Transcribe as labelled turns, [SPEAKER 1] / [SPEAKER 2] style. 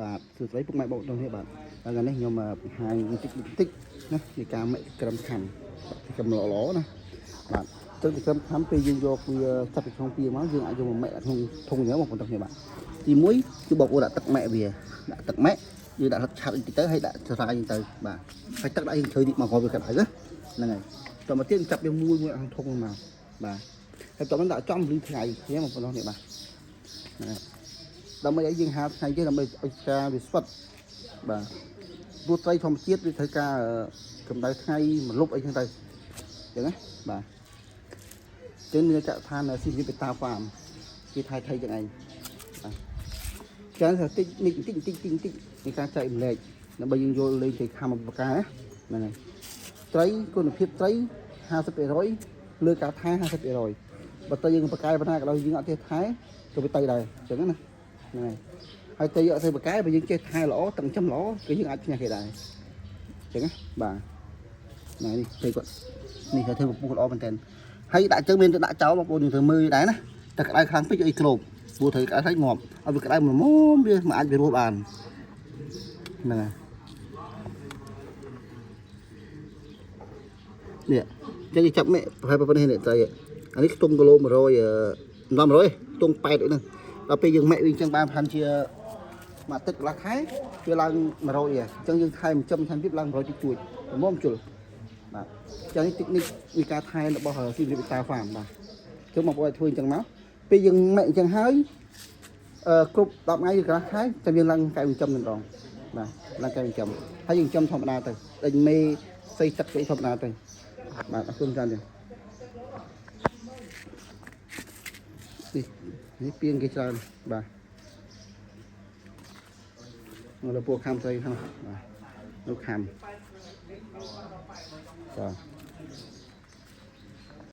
[SPEAKER 1] បាទសួស្តីពុកម៉ែបងប្អូននេះបាទថ្ងៃនេះខ្ញុំបង្ហាញបន្តិចណានៃការមេក្រឹមខំក្រឹមល្អណាបាទទឹកក្រឹមខំពេលយើងយកវាចាប់ពីក្នុងពីមកយើងអាចយកមកមេក្នុងធុងនេះបងប្អូននេះបាទទី1គឺបងប្អូនដាក់ទឹកមេវាដាក់ទឹកមេយើងដាក់ឆាប់តិចទៅហើយដាក់ស្រាយទៅបាទហើយទឹកដាក់យើងធ្វើនេះមកគាត់វាកាត់ហើយណាហ្នឹងហើយតមកទៀតចាប់វាមួយក្នុងធុងមកបាទហើយតមកដាក់ចំលឺថ្ងៃនេះបងប្អូននេះបាទហ្នឹងហើយដើម្បីឲ្យយើងហាលថ្ងៃទៀតដើម្បីឲ្យការវាស្វិតបាទព្រោះត្រីធម្មជាតិវាត្រូវការកម្ដៅថ្ងៃមួយលុបអីចឹងទៅចឹងណាបាទចឹងមានចាក់ឋានស៊ីវិបតាហ្វាមគេថៃចឹងឯងបាទចឹងទៅតិចនៃការចែកម្លែកដើម្បីយើងយល់លេងទៅខំបកាហ្នឹងហើយត្រីគុណភាពត្រី 50% លើការថែ 50% បើទៅយើងបកាយប៉ុណ្ណាក៏ដោយយើងអត់ទេថែក៏វាទៅដែរចឹងណាហ្នឹងហើយទៅយកទៅបកែបើយើងចេះថែល្អតឹងចំល្អគឺយើងអាចឈ្នះគេដែរអញ្ចឹងណាបាទណែនេះទៅគាត់នេះគេធ្វើពពុះល្អមែនតើហើយដាក់ជើងមានទៅដាក់ចោលបងប្អូនយើងធ្វើមើលដែរណាតែក្តៅខ្លាំងពេកអីគ្របព្រោះត្រូវក្តៅហើយងាប់ឲ្យវាក្តៅមុំវាមិនអាចវារស់បានហ្នឹងហើយនេះចឹងគេចាប់មេប្រហែលប៉ុណ្នេះនេះត្រីអានេះខ្ទង់គីឡូ100 100ខ្ទង់8អីហ្នឹងដល់ពេលយើងមេវិញចឹងបានប្រហែលជាមួយទឹកកន្លះខែវាឡើង100អញ្ចឹងយើងថែមចំថែមទៀតឡើង100តិចតួចមុំជុលបាទចឹងនេះតិចនៃការថែរបស់ស៊ីវិបតាហ្វាមបាទចឹងបងប្អូនឲ្យធ្វើអញ្ចឹងមកពេលយើងមេអញ្ចឹងហើយគ្រប់10ថ្ងៃឬកន្លះខែចាំយើងឡើងកែវិចំម្ដងបាទឡើងកែវិចំហើយយើងចំធម្មតាទៅដេញមេស្អីទឹកស្អីធម្មតាទៅបាទអរគុណច្រើនទេនេះពីងគេច្រើនបាទមកលើពួកខាំស្អីហ្នឹងបាទលោកខាំបាទ